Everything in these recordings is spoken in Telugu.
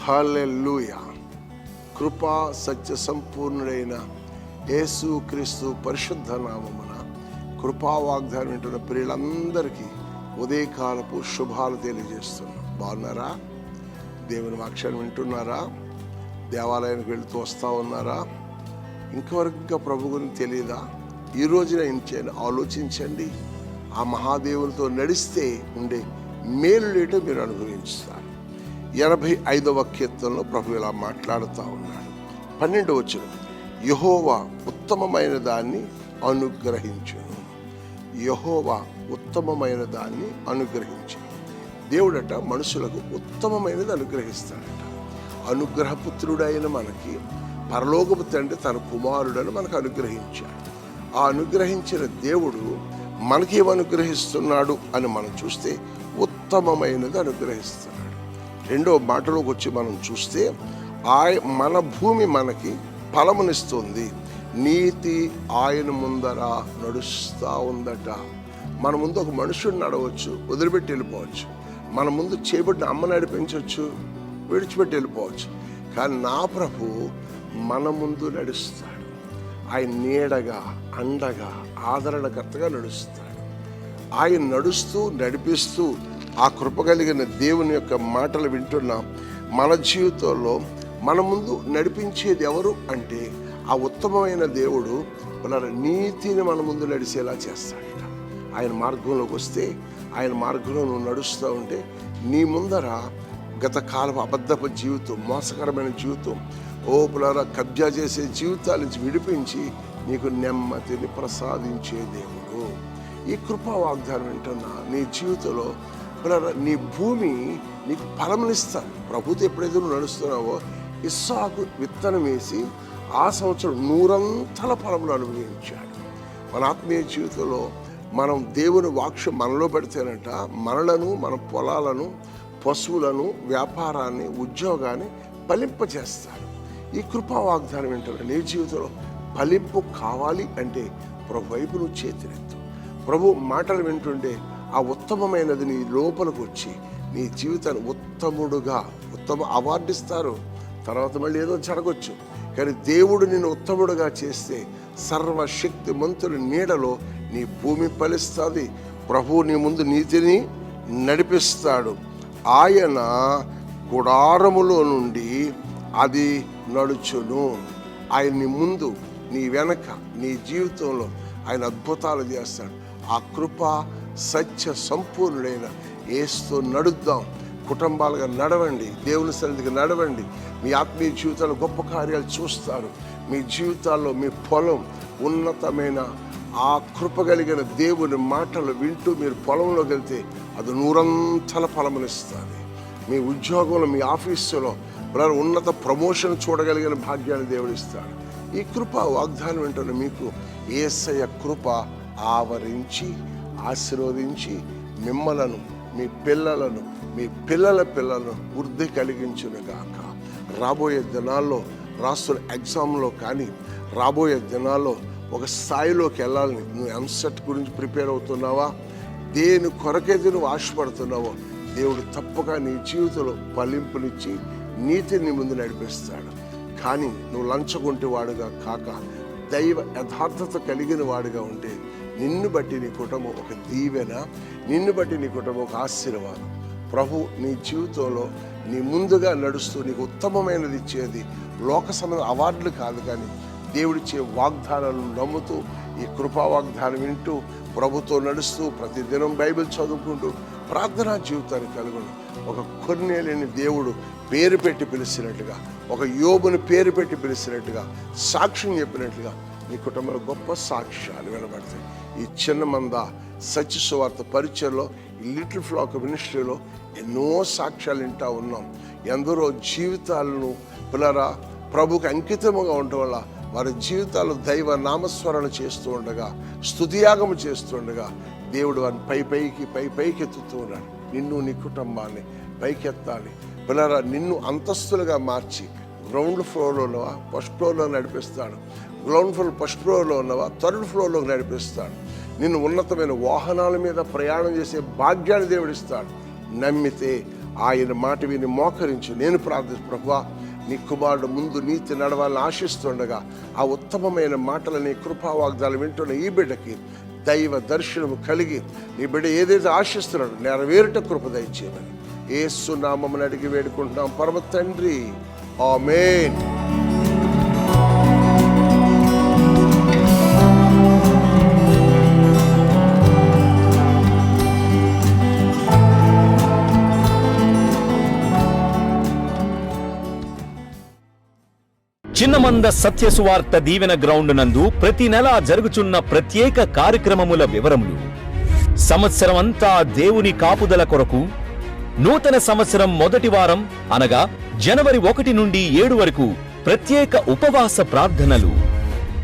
హల్లెలూయా. కృపా సత్య సంపూర్ణుడైన యేసు క్రీస్తు పరిశుద్ధ నామమున కృపా వాగ్దానం వింటున్న ప్రియులందరికీ ఉదయకాలపు శుభాలు తెలియజేస్తున్నాం. బాగున్నారా? దేవుని వాక్యాన్ని వింటున్నారా? దేవాలయానికి వెళుతూ వస్తూ ఉన్నారా? ఇంకవరకు ప్రభు గురించి తెలియదా? ఈ రోజున ఏం చేయండి, ఆలోచించండి. ఆ మహాదేవునితో నడిస్తే ఉండే మేలు లేటో మీరు అనుభవించుతారు. 85వ కీర్తనలో ప్రభు ఇలా మాట్లాడుతూ ఉన్నాడు. 12వ వచనం, యెహోవా ఉత్తమమైన దాన్ని అనుగ్రహించును. యెహోవా ఉత్తమమైన దాన్ని అనుగ్రహించు. దేవుడట మనుషులకు ఉత్తమమైనది అనుగ్రహిస్తాడట. అనుగ్రహపుత్రుడైన మనకి పరలోకపు తండ్రి తన కుమారుడని మనకు అనుగ్రహించాడు. ఆ అనుగ్రహించిన దేవుడు మనకేమనుగ్రహిస్తున్నాడు అని మనం చూస్తే ఉత్తమమైనది అనుగ్రహిస్తున్నాడు. రెండవ మాటలోకి వచ్చి మనం చూస్తే మన భూమి మనకి ఫలమునిస్తుంది. నీతి ఆయన ముందర నడుస్తూ ఉందట. మన ముందు ఒక మనుషుడు నడవచ్చు, వదిలిపెట్టి వెళ్ళిపోవచ్చు. మన ముందు చేయబడిన అమ్మ నడిపించవచ్చు, విడిచిపెట్టి వెళ్ళిపోవచ్చు. కానీ నా ప్రభు మన ముందు నడుస్తాడు. ఆయన నీడగా, అండగా, ఆదరణకర్తగా నడుస్తాడు. ఆయన నడుస్తూ నడిపిస్తూ ఆ కృప కలిగిన దేవుని యొక్క మాటలు వింటున్నాం. మన జీవితంలో మన ముందు నడిపించేది ఎవరు అంటే ఆ ఉత్తమమైన దేవుడు మన నీతిని మన ముందు నడిచేలా చేస్తాడట. ఆయన మార్గంలోకి వస్తే, ఆయన మార్గంలో నువ్వు నడుస్తూ ఉంటే నీ ముందర గత కాలం అబద్ధపు జీవితం, మోసకరమైన జీవితం, ఓపులారా కబ్జా చేసే జీవితాల నుంచి విడిపించి నీకు నెమ్మదిని ప్రసాదించే దేవుడు. ఈ కృపా వాగ్దానం వింటున్నా నీ జీవితంలో నీ భూమి నీకు ఫలమునిస్తాను. ప్రభుతో ఎప్పుడైతే నువ్వు నడుస్తున్నావో, ఇస్సాకు విత్తనం వేసి ఆ సంవత్సరం 100 ఫలములు అనుభవించాడు. మన ఆత్మీయ జీవితంలో మనం దేవుని వాక్యం మనలో పెడితేనంట మనలను, మన పొలాలను, పశువులను, వ్యాపారాన్ని, ఉద్యోగాన్ని ఫలింపజేస్తాడు. ఈ కృపా వాగ్దానం ఏంటంటే నీ జీవితంలో ఫలింపు కావాలి అంటే ప్రభు వైపు నువ్వు చేతిరెత్తు. ప్రభు మాటలు వింటుండే ఆ ఉత్తమమైనది నీ లోపలికి వచ్చి నీ జీవితాన్ని ఉత్తమ అవార్డు ఇస్తారు. తర్వాత మళ్ళీ ఏదో జరగవచ్చు. కానీ దేవుడు నిన్ను ఉత్తముడుగా చేస్తే సర్వశక్తి మంతుని నీడలో నీ భూమి ఫలిస్తుంది. ప్రభువు నీ ముందు నీతిని నడిపిస్తాడు. ఆయన గుడారములో నుండి అది నడుచును. ఆయన నీ ముందు, నీ వెనక, నీ జీవితంలో ఆయన అద్భుతాలు చేస్తాడు. ఆ కృప సత్య సంపూర్ణుడైన యేసుతో నడుద్దాం. కుటుంబాలుగా నడవండి, దేవుని సన్నిధికి నడవండి. మీ ఆత్మీయ జీవితాల్లో గొప్ప కార్యాలు చూస్తారు. మీ జీవితాల్లో మీ పొలం ఉన్నతమైన ఆ కృప కలిగిన దేవుని మాటలు వింటూ మీరు పొలంలోకి వెళ్తే అది 100 ఫలమునిస్తుంది. మీ ఉద్యోగంలో, మీ ఆఫీసులో ఉన్నత ప్రమోషన్ చూడగలిగిన భాగ్యాన్ని దేవుడు ఇస్తాడు. ఈ కృప వాగ్దానం వింటున్న మీకు యేసయ్య కృప ఆవరించి ఆశీర్వదించి మిమ్మలను, మీ పిల్లలను, మీ పిల్లల పిల్లలను వృద్ధి కలిగించునుగాక. రాబోయే దినాల్లో రాస్తున్న ఎగ్జామ్లో కానీ రాబోయే దినాల్లో ఒక స్థాయిలోకి వెళ్ళాలని నువ్వు ఎంసెట్ గురించి ప్రిపేర్ అవుతున్నావా? దేని కొరకైతే నువ్వు ఆశపడుతున్నావో దేవుడు తప్పక నీ జీవితంలో ఫలింపునిచ్చి నీతిని ముందు నడిపిస్తాడు. కానీ నువ్వు లంచగొంటి వాడుగా కాక దైవ యథార్థత కలిగిన వాడుగా ఉంటే నిన్ను బట్టి నీ కుటుంబం ఒక దీవెన, నిన్ను బట్టి నీ కుటుంబం ఒక ఆశీర్వాదం. ప్రభు నీ జీవితంలో నీ ముందుగా నడుస్తూ నీకు ఉత్తమమైనది ఇచ్చేది లోక సంబంధ అవార్డులు కాదు, కానీ దేవుడిచ్చే వాగ్దానాలను నమ్ముతూ ఈ కృపా వాగ్దానం వింటూ ప్రభుతో నడుస్తూ ప్రతిదినం బైబిల్ చదువుకుంటూ ప్రార్థనా జీవితాన్ని కలుగును. ఒక కొర్నేలిని దేవుడు పేరు పెట్టి పిలిచినట్టుగా, ఒక యోబుని పేరు పెట్టి పిలిచినట్టుగా, సాక్ష్యం చెప్పినట్లుగా నీ కుటుంబంలో గొప్ప సాక్ష్యాలు వినబడతాయి. ఈ చిన్న మంద సత్య సువార్త పరిచయలో, లిటిల్ ఫ్లాక్ మినిస్ట్రీలో ఎన్నో సాక్ష్యాలు వింటూ ఉన్నాం. ఎందరో జీవితాలను పిల్లరా ప్రభుకి అంకితముగా ఉండటం వల్ల వారి జీవితాలు దైవ నామస్మరణ చేస్తూ ఉండగా, స్తుతియాగము చేస్తుండగా దేవుడు వారిని పైకి ఎత్తుతూ ఉన్నాడు. నిన్ను, నీ కుటుంబాన్ని పైకెత్తాలి. పిల్లరా నిన్ను అంతస్తులుగా మార్చి గ్రౌండ్ ఫ్లోర్లో ఉన్నవా, ఫస్ట్ ఫ్లోర్లో నడిపిస్తాడు. ఫస్ట్ ఫ్లోర్లో ఉన్నవా, థర్డ్ ఫ్లోర్లో నడిపిస్తాడు. నిన్ను ఉన్నతమైన వాహనాల మీద ప్రయాణం చేసే భాగ్యాన్ని దేవుడిస్తాడు. నమ్మితే ఆయన మాట విని మోకరించి నేను ప్రభువా నీ కుమారుడు ముందు నీతి నడవాలని ఆశిస్తుండగా ఆ ఉత్తమమైన మాటలు నీ కృపావాగ్దాలు వింటున్న ఈ బిడ్డకి దైవ దర్శనము కలిగి నీ బిడ్డ ఏదైతే ఆశిస్తున్నాడో నెరవేరుట కృప దయచేయమని యేసు నామమున అడిగి వేడుకుంటున్నాం పరమ తండ్రి, ఆమేన్. చిన్నమంద సత్య సువార్త దీవెన గ్రౌండ్ నందు ప్రతి నెల జరుగుచున్న ప్రత్యేక కార్యక్రమముల వివరములు, సంవత్సరం అంతా దేవుని కాపుదల కొరకు, నూతన సంవత్సరం మొదటి వారం అనగా జనవరి 1 నుండి 7 వరకు ప్రత్యేక ఉపవాస ప్రార్థనలు,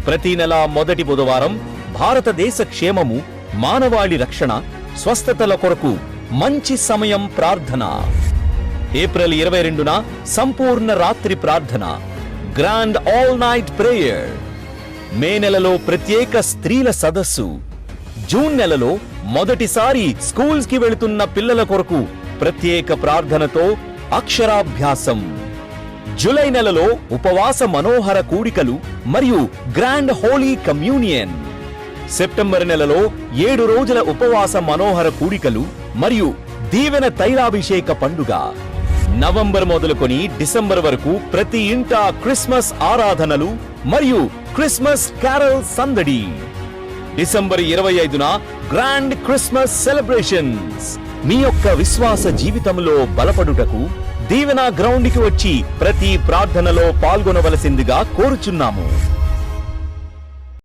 ప్రతి నెల మొదటి బుధవారం భారతదేశ క్షేమము, మానవాళి రక్షణ, స్వస్థతల కొరకు మంచి సమయం ప్రార్థన, ఏప్రిల్ 22న సంపూర్ణ రాత్రి ప్రార్థన, గ్రాండ్ ఆల్ నైట్ ప్రేయర్, మే నెలలో ప్రత్యేక స్త్రీల సదస్సు, జూన్ నెలలో మొదటిసారి స్కూల్స్ కి వెళుతున్న పిల్లల కొరకు ప్రత్యేక ప్రార్థనతో అక్షరాభ్యాసం, జూలై నెలలో ఉపవాస మనోహర కూడికలు మరియు గ్రాండ్ హోలీ కమ్యూనియన్, సెప్టెంబర్ నెలలో 7 రోజుల ఉపవాస మనోహర కూడికలు మరియు దీవెన తైలాభిషేక పండుగ, నవంబర్ మొదలుకొని డిసెంబర్ వరకు ప్రతి ఇంట క్రిస్మస్ ఆరాధనలు మరియు క్రిస్మస్ క్యారల్ సందడి, డిసెంబర్ 25న గ్రాండ్ క్రిస్మస్ సెలబ్రేషన్స్. మీ యొక్క విశ్వాస జీవితంలో బలపడుటకు దీవెన గ్రౌండ్ కి వచ్చి ప్రతి ప్రార్థనలో పాల్గొనవలసిందిగా కోరుచున్నాము.